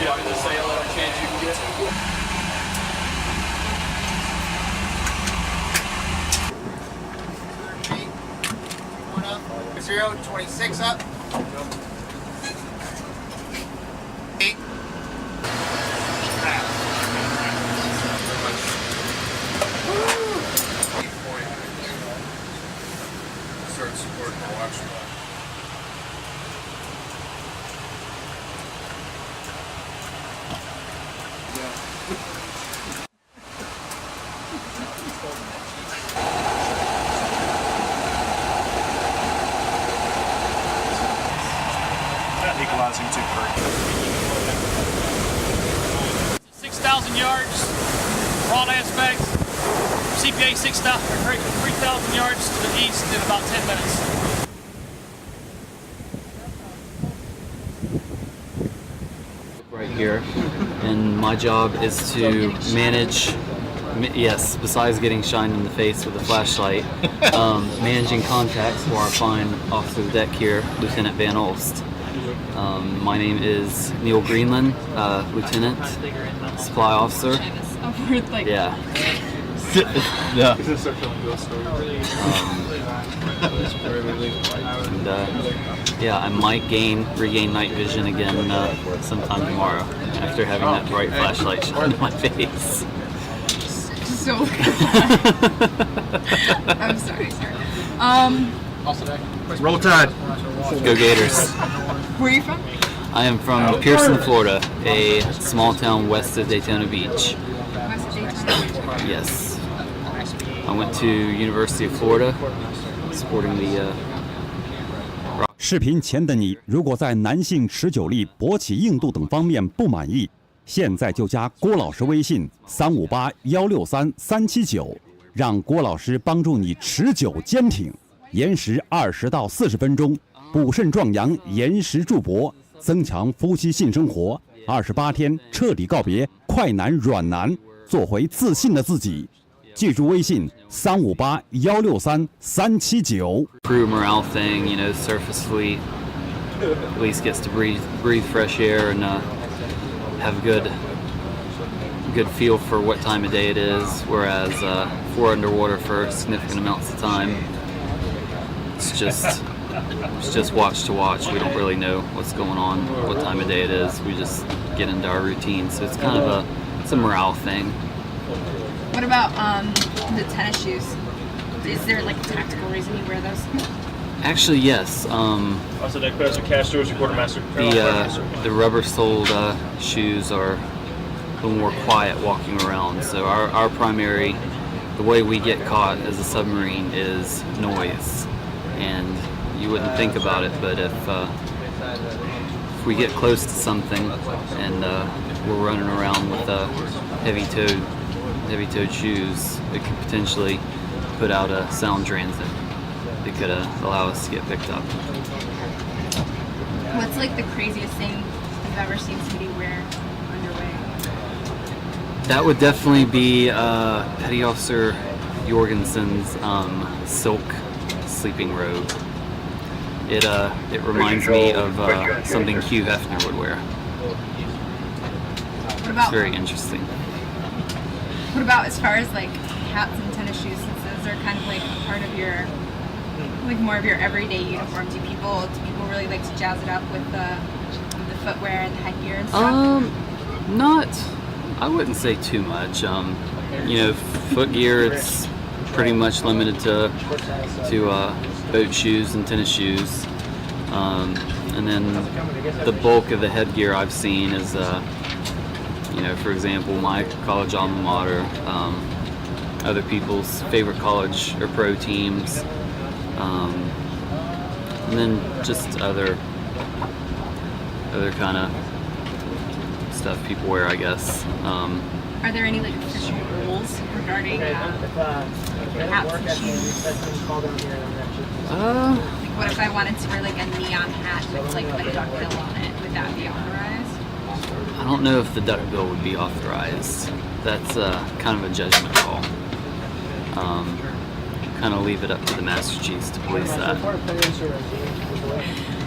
the sail interchange you can get. 0, 26 up. 8. Start supporting the watch. Equalizing to 6,000 yards, broad aspects. CPA 3,000 yards to the east in about 10 minutes. Right here, and my job is to manage. Yes, besides getting shined in the face with a flashlight, managing contacts for our fine officer of the deck here, Lieutenant Van Olst. My name is Neil Greenland, Lieutenant, Supply Officer. Yeah. Yeah. Yeah, I might regain night vision again sometime tomorrow after having that bright flashlight shine in my face. So I'm sorry, sir. Roll Tide. Go Gators. Where are you from? I am from Pearson, Florida, a small town west of Daytona Beach. West of Daytona. Yes. I went to University of Florida, supporting the. 视频前的你，如果在男性持久力、勃起硬度等方面不满意，现在就加郭老师微信358-163-379，让郭老师帮助你持久坚挺，延时20到40分钟，补肾壮阳，延时助勃，增强夫妻性生活，28天彻底告别快男软男，做回自信的自己。记住微信358-163-379。 Crew morale thing, you know, surface fleet at least gets to breathe fresh air and have a good feel for what time of day it is. Whereas if we're underwater for significant amounts of time, it's just watch to watch. We don't really know what's going on, what time of day it is. We just get into our routine. So it's kind of it's a morale thing. What about the tennis shoes? Is there like a tactical reason you wear those? Actually, yes. Also, deck pass or cash stores, quartermaster. The rubber-soled shoes are a little more quiet walking around. So our primary, the way we get caught as a submarine is noise, and you wouldn't think about it, but if we get close to something and we're running around with heavy-toed shoes, it could potentially put out a sound transit. It could allow us to get picked up. What's like the craziest thing you've ever seen somebody wear underway? That would definitely be Petty Officer Jorgensen's silk sleeping robe. It reminds me of something Hugh Hefner would wear. It's very interesting. What about as far as like hats and tennis shoes, since those are kind of like part of your, like more of your everyday uniform? Do people really like to jazz it up with the footwear and the headgear and stuff? I wouldn't say too much. You know, foot gear, it's pretty much limited to boat shoes and tennis shoes. And then the bulk of the headgear I've seen is, you know, for example, my college alma mater, other people's favorite college or pro teams, and then just other kind of stuff people wear, I guess. Are there any like official rules regarding hats and shoes? Like what if I wanted to wear like a neon hat with like a duckbill on it? Would that be authorized? I don't know if the duckbill would be authorized. That's kind of a judgment call. Kind of leave it up to the Master Chiefs to police that.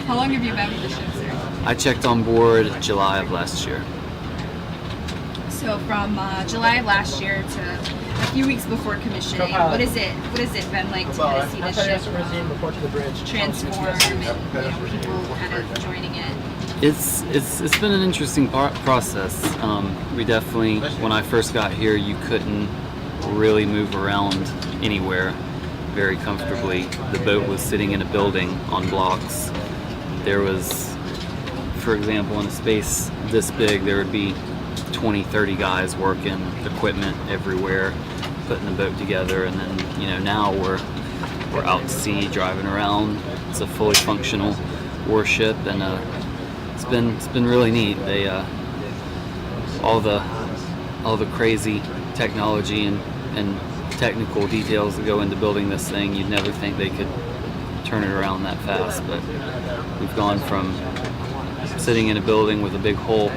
How long have you been with the ship, sir? I checked on board July of last year. So from July of last year to a few weeks before commissioning, what has it been like to kind of see the ship transform and people kind of joining it? It's been an interesting process. We definitely, when I first got here, you couldn't really move around anywhere very comfortably. The boat was sitting in a building on blocks. There was, for example, in a space this big, there would be 20-30 guys working, equipment everywhere, putting the boat together, and then now we're out to sea, driving around. It's a fully functional warship, and it's been really neat. They all the crazy technology and technical details that go into building this thing, you'd never think they could turn it around that fast, but we've gone from sitting in a building with a big hole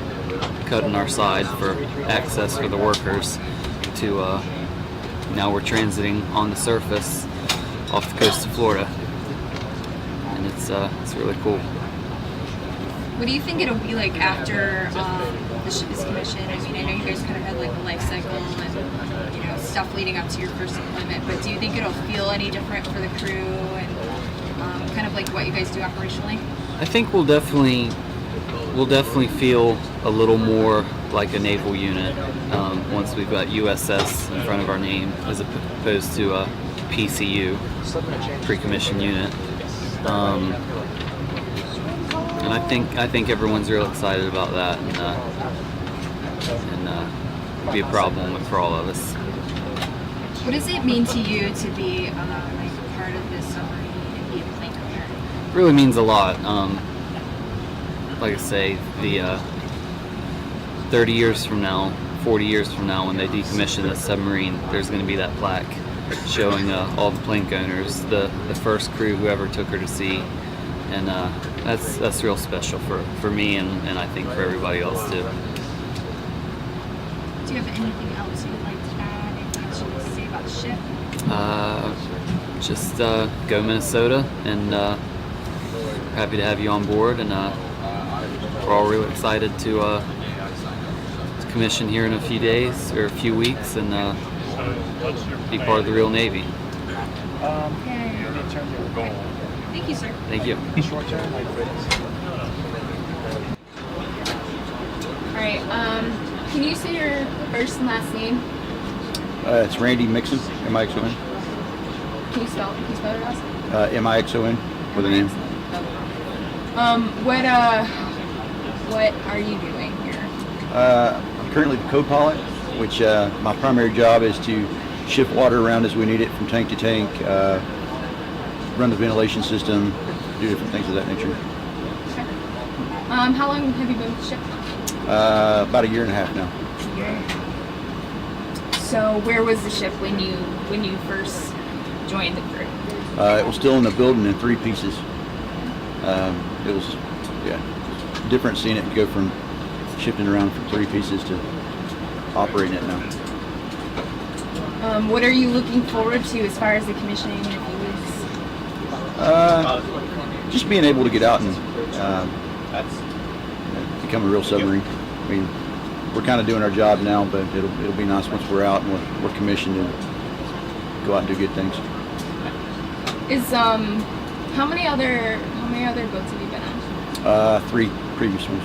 cut in our side for access for the workers to now we're transiting on the surface off the coast of Florida, and it's really cool. What do you think it'll be like after the ship is commissioned? I mean, I know you guys kind of had like a life cycle and stuff leading up to your first deployment, but do you think it'll feel any different for the crew and kind of like what you guys do operationally? I think we'll definitely feel a little more like a naval unit once we've got USS in front of our name, as opposed to a PCU, pre-commissioned unit. And I think everyone's real excited about that, and it'll be a problem for all of us. What does it mean to you to be like part of this submarine and be a plane owner? It really means a lot. Like I say, the 30 years from now, 40 years from now, when they decommission this submarine, there's going to be that plaque showing all the plank owners, the first crew who ever took her to sea, and that's real special for me and I think for everybody else too. Do you have anything else you would like to add? Anything else you would like to say about the ship? Just go Minnesota, and happy to have you on board, and we're all really excited to commission here in a few days or a few weeks, and be part of the real Navy. Thank you, sir. Thank you. All right. Can you say your first and last name? It's Randy Mixon, M-I-X-O-N. Can you spell it last? M-I-X-O-N with an N. What are you doing here? I'm currently the co-pilot, which my primary job is to shift water around as we need it from tank to tank, run the ventilation system, do different things of that nature. Okay. How long have you been with the ship? About a year and a half now. A year. So where was the ship when you first joined the crew? It was still in the building in 3 pieces. It was, different seeing it go from shifting around from 3 pieces to operating it now. What are you looking forward to as far as the commissioning in a few weeks? Just being able to get out and become a real submarine. I mean, we're kind of doing our job now, but it'll be nice once we're out and we're commissioned and go out and do good things. How many other boats have you been on? 3 previous ones.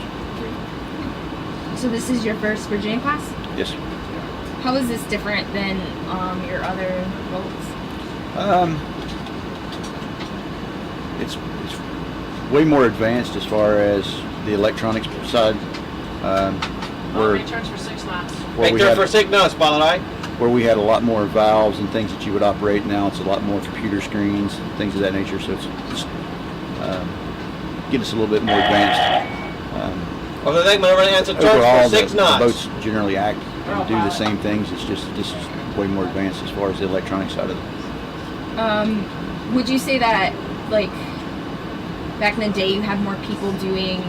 So this is your first Virginia class? Yes. How is this different than your other boats? It's way more advanced as far as the electronics side. Where we had a lot more valves and things that you would operate. Now it's a lot more computer screens, things of that nature. So it's getting us a little bit more advanced. Overall, the boats generally act and do the same things. It's just this is way more advanced as far as the electronic side of it. Would you say that, like, back in the day you had more people doing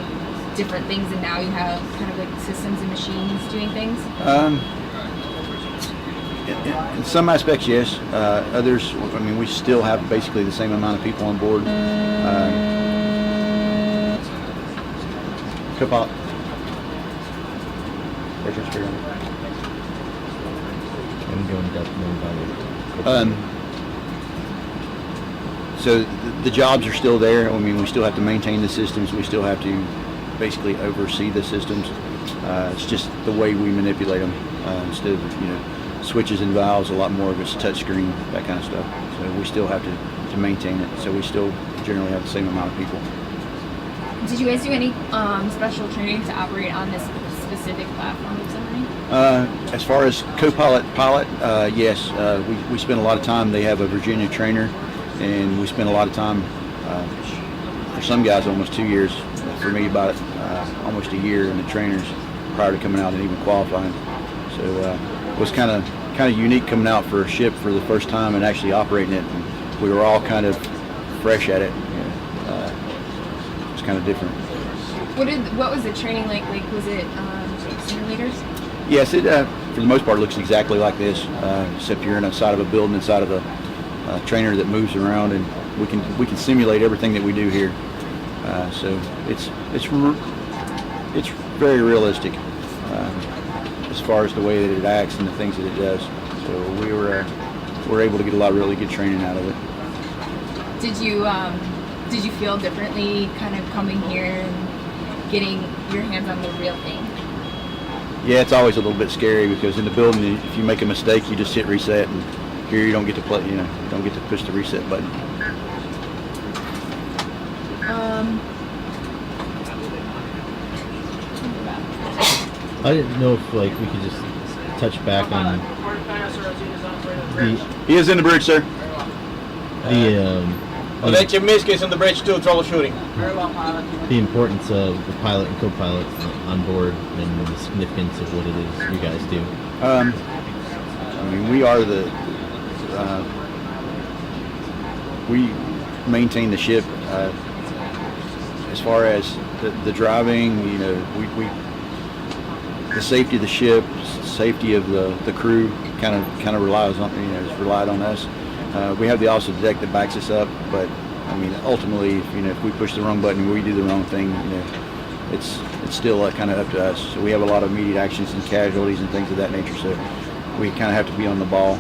different things and now you have kind of like systems and machines doing things? In some aspects, yes. Others, I mean, we still have basically the same amount of people on board. Co-pilot. can you go in depth more about it? So the jobs are still there. I mean, we still have to maintain the systems. We still have to basically oversee the systems. It's just the way we manipulate them. Instead of switches and valves, a lot more of it's touch screen, that kind of stuff. So we still have to maintain it. So we still generally have the same amount of people. Did you guys do any special training to operate on this specific platform of submarine? As far as co-pilot, pilot, yes. We spend a lot of time. They have a Virginia trainer, and we spend a lot of time. For some guys, almost 2 years. For me, about almost a year in the trainers prior to coming out and even qualifying. So it was kind of unique coming out for a ship for the first time and actually operating it. And we were all kind of fresh at it. It's kind of different. What was the training like? Like, was it simulators? Yes, it for the most part looks exactly like this, except you're inside of a building, inside of a trainer that moves around, and we can simulate everything that we do here. So it's very realistic as far as the way that it acts and the things that it does. So we're able to get a lot of really good training out of it. Did you feel differently kind of coming here and getting your hands on the real thing? Yeah, it's always a little bit scary because in the building, if you make a mistake, you just hit reset, and here you don't get to play. You don't get to push the reset button. I didn't know if we could just touch back on He is in the bridge, sir. Well, that's your miss on the bridge too, troubleshooting. the importance of the pilot and co-pilot on board and the significance of what it is you guys do. I mean, we are we maintain the ship. As far as the driving, the safety of the ship, safety of the crew, kind of relies on is relied on us. We have the officer of the deck that backs us up, but I mean, ultimately, if we push the wrong button and we do the wrong thing, it's still kind of up to us. So we have a lot of immediate actions and casualties and things of that nature. So we kind of have to be on the ball.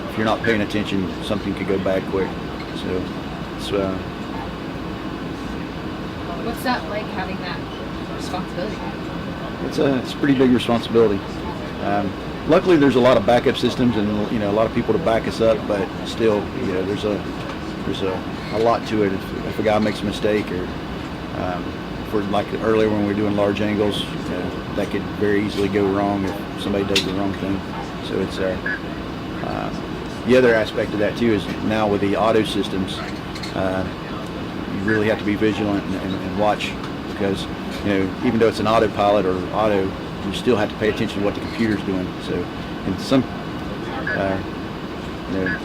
If you're not paying attention, something could go bad quick. So it's. What's that like, having that responsibility? It's a pretty big responsibility. Luckily, there's a lot of backup systems and a lot of people to back us up, but still, there's a lot to it. If a guy makes a mistake, or for like earlier when we were doing large angles, that could very easily go wrong if somebody does the wrong thing. So it's the other aspect of that too is now with the auto systems, you really have to be vigilant and watch, because even though it's an autopilot or auto, you still have to pay attention to what the computer's doing. So in some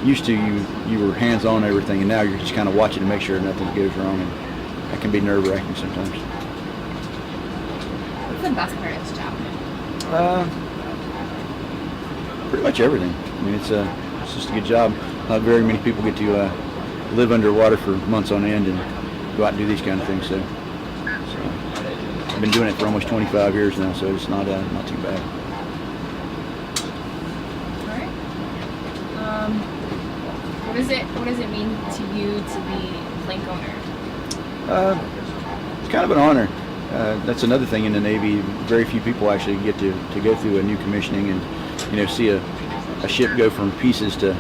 used to you were hands-on everything, and now you're just kind of watching to make sure nothing goes wrong, and that can be nerve-wracking sometimes. What's the best part of this job? Pretty much everything. I mean, it's just a good job. Not very many people get to live underwater for months on end and go out and do these kind of things. So I've been doing it for almost 25 years now, so it's not too bad. All right. What does it mean to you to be plank owner? It's kind of an honor. That's another thing in the Navy. Very few people actually get to go through a new commissioning and see a ship go from pieces to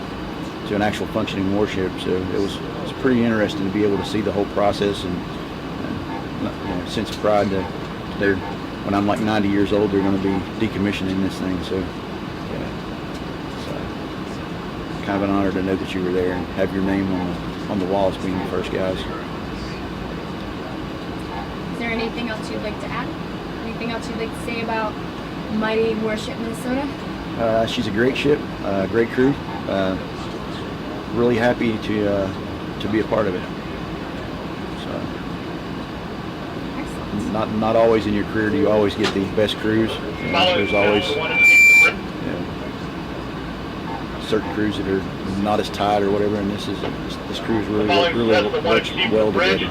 an actual functioning warship. So it's pretty interesting to be able to see the whole process, and a sense of pride that when I'm like 90 years old, they're going to be decommissioning this thing. So it's kind of an honor to know that you were there and have your name on the walls being the first guys. Is there anything else you'd like to add? Anything else you'd like to say about Mighty Warship Minnesota? She's a great ship, great crew. Really happy to be a part of it. So, excellent. Not always in your career do you always get the best crews. There's always certain crews that are not as tight or whatever, and this crew is really works well together.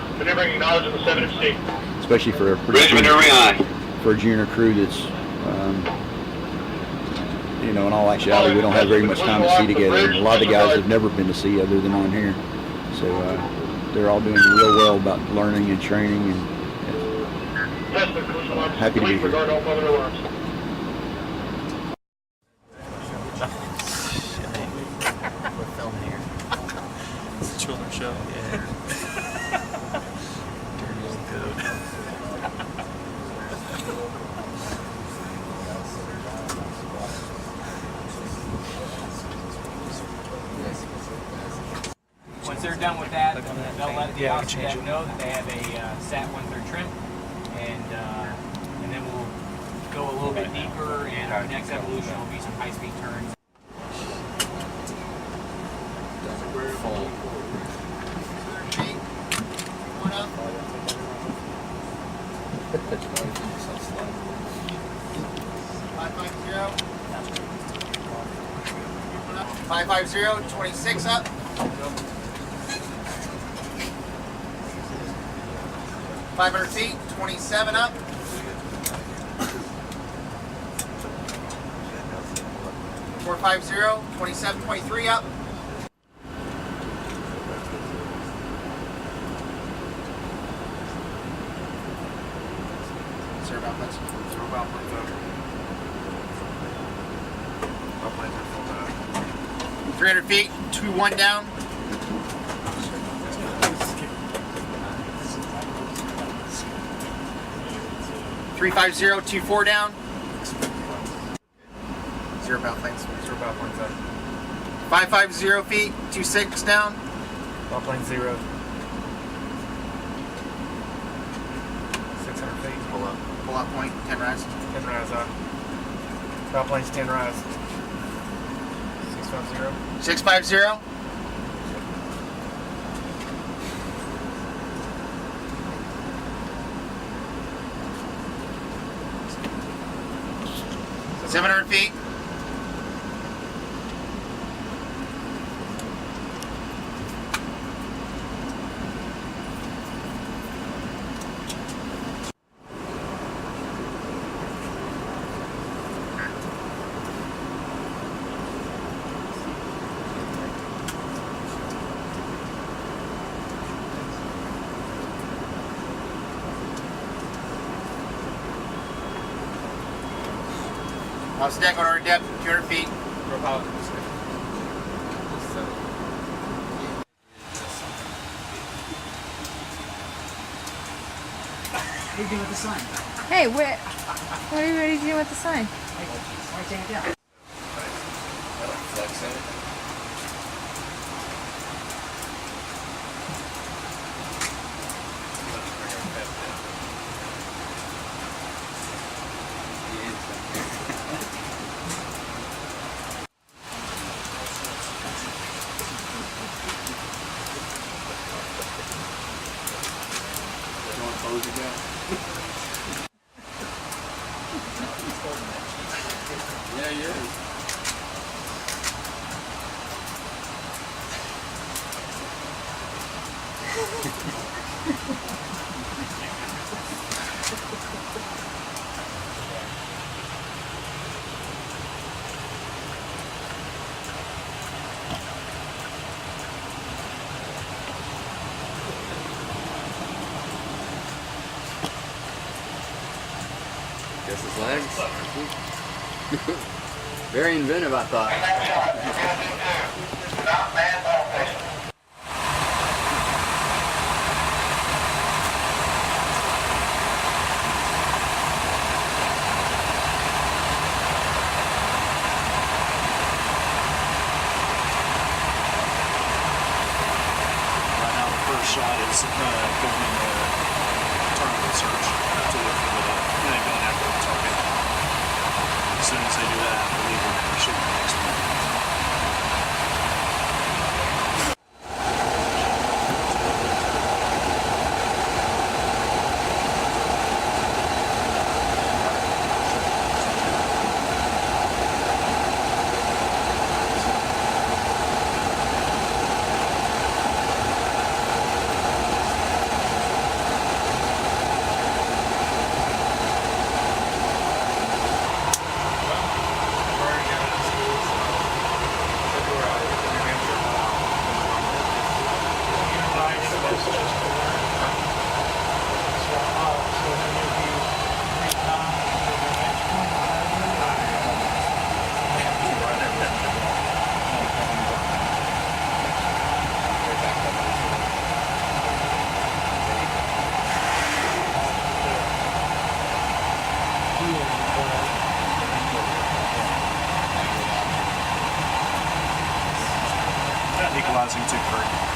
Especially for a junior crew that's you know, in all actuality, we don't have very much time to sea together. And a lot of the guys have never been to sea other than on here. So they're all doing real well about learning and training, and happy to be here. We're filming here. It's a children's show. Yeah. Dirty old code. Once they're done with that, they'll let the officer know that they have a SAT 1/3 trim, and then we'll go a little bit deeper, and our next evolution will be some high-speed turns. Five 550, 26 up. $500 feet, 27 up. 450, 27.3 up. Zero bow planes. Zero bow planes up. Bow planes are full down. 300 feet, 2-1 down. 350, 24 down. Zero bow planes. Zero bow planes up. 550 feet, 26 down. Bow plane 0. 600 feet. Pull up. Pull up point, 10 rise. 10 rise up. Bow plane's 10 rise. 650. 650. $700 feet. House deck on our depth, 200 feet. Rope out. What are you doing with the sign? Hey, what are you ready to do with the sign? Why take it down? Yeah, he is. Guess his legs. Very inventive, I thought. Right now, the first shot is going into target search to look for going after the target. As soon as they do that, I believe we're going to shoot the next one. YouTube free.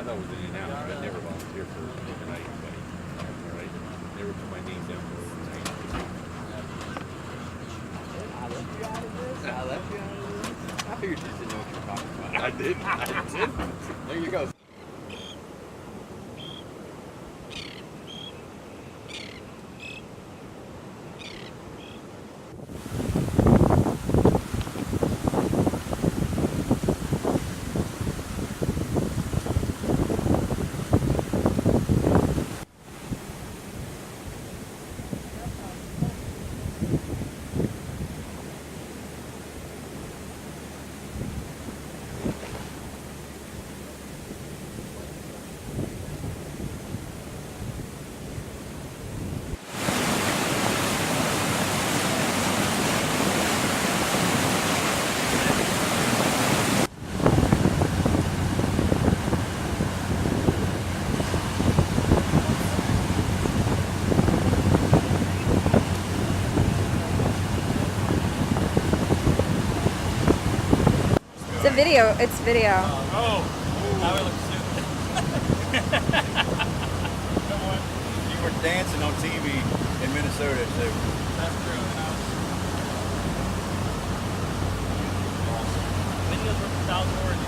I was in and out, but never volunteered for anybody. Right? Never put my name down for I left you out of this. I left you out of this. I figured you just didn't know what you were talking about. I didn't. I didn't. There you go. Video. It's video. Oh, now we look stupid. You were dancing on TV in Minnesota too. That's true. Videos from South Oregon.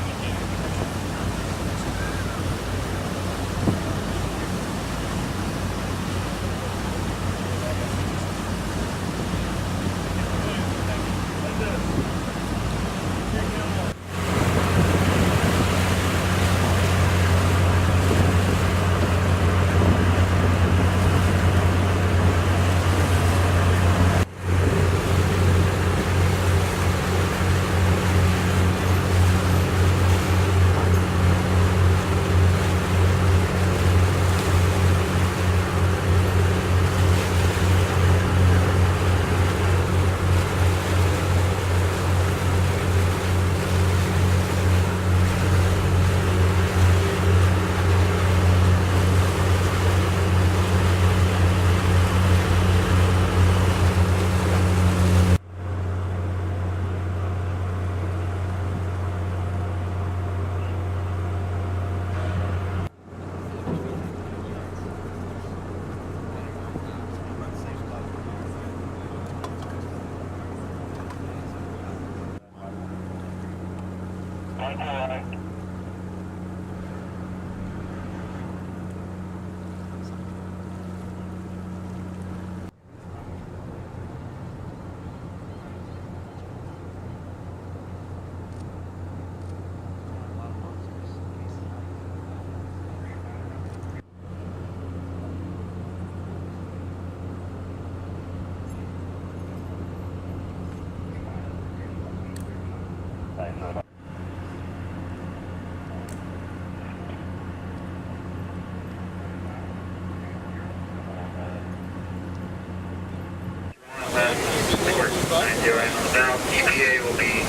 Now EPA will be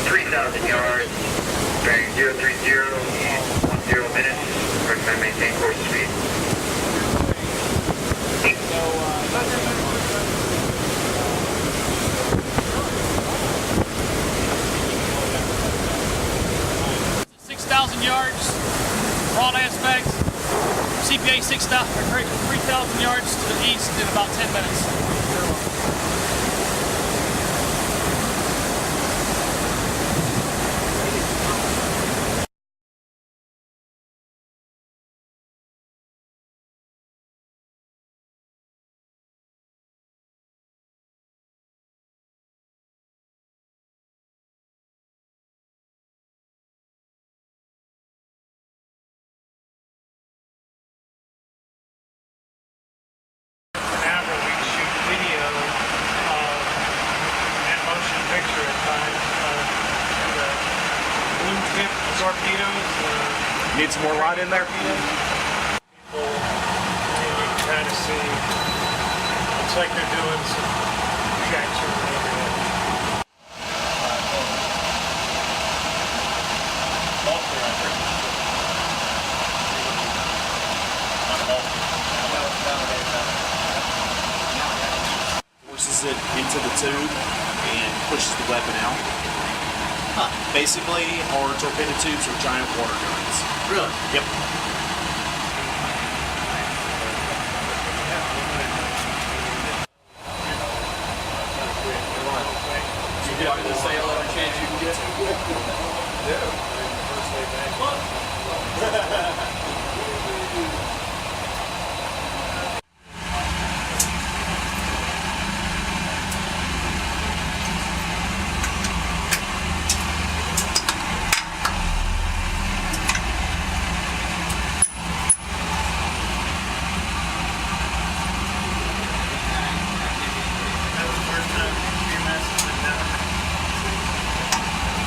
3,000 yards, bearing 030 in 10 minutes. Recommend maintain course speed. Yards, broad aspect, CPA 3,000 yards to the east in about 10 minutes. Torpedoes. Need some more light in there? People, you can kind of see, looks like they're doing some traction overhead. Forces it into the tube and pushes the weapon out. Basically, our torpedo tubes are giant water guns. Really? Yep. You get to say every chance you can get.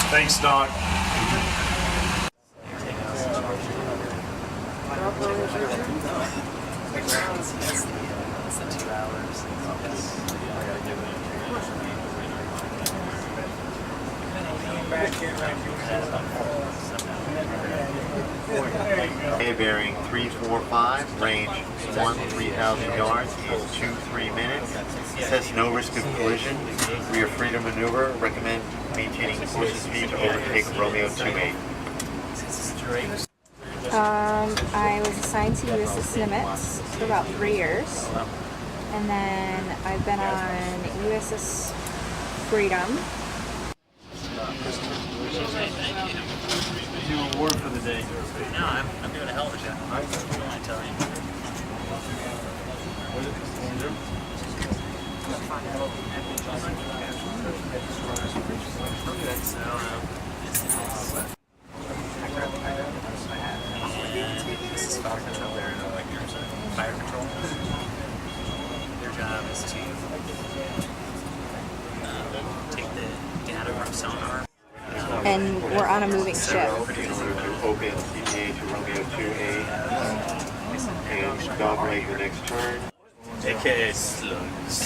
Thanks, Doc. Bearing 345, range 3,000 yards in 2-3 minutes. Says no risk of collision. We are free to maneuver. Recommend maintaining course speed to overtake Romeo 28. I was assigned to USS Nimitz for about 3 years. And then I've been on USS Freedom. Your award for the day. No, I'm doing a hell of a job. I tell you. This is fire control there, like yours. Fire control. Their job is to take the data from sonar. And we're on a moving ship. In order to open CPA to Romeo 2A and dogleg the next turn. AKA slugs.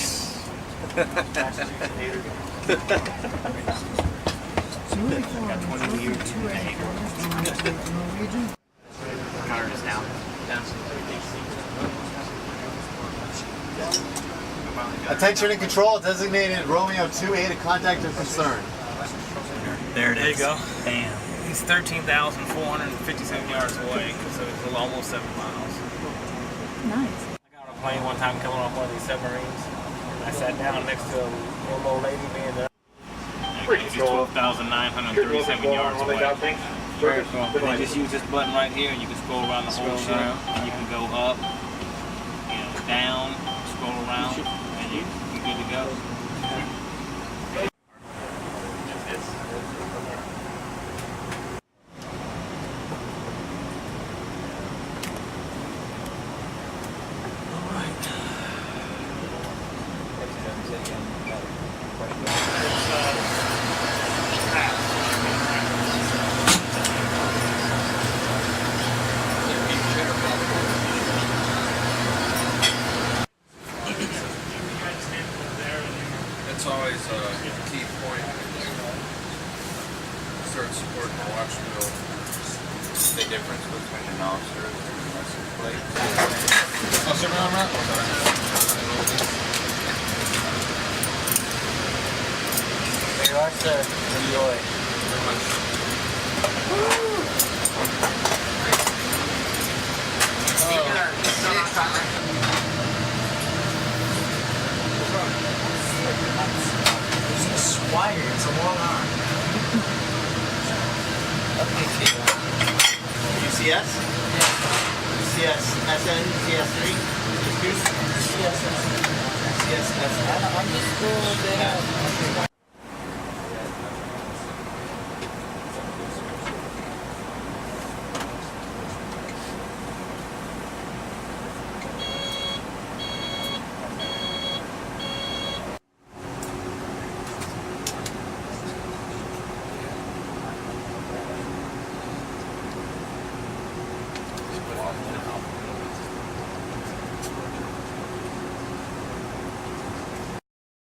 Cutter is down. Attention and control, designated Romeo 2A to contact of concern. There it is. There you go. Bam. He's 13,457 yards away, so it's almost 7 miles. Nice. I got on a plane one time coming off one of these submarines, and I sat down next to a little old lady being there. He's 12,937 yards away. And then just use this button right here, and you can scroll around the whole ship, and you can go up, down, scroll around, and you're good to go. It's always a key point. Start supporting the watch wheel. The difference between an officer and a license plate. Oh, sit around, Matt? Very much, sir. Enjoy. There's a swagger. It's a long arm. UCS? CS SN, CS3, CS2? CSS. I'm just cool.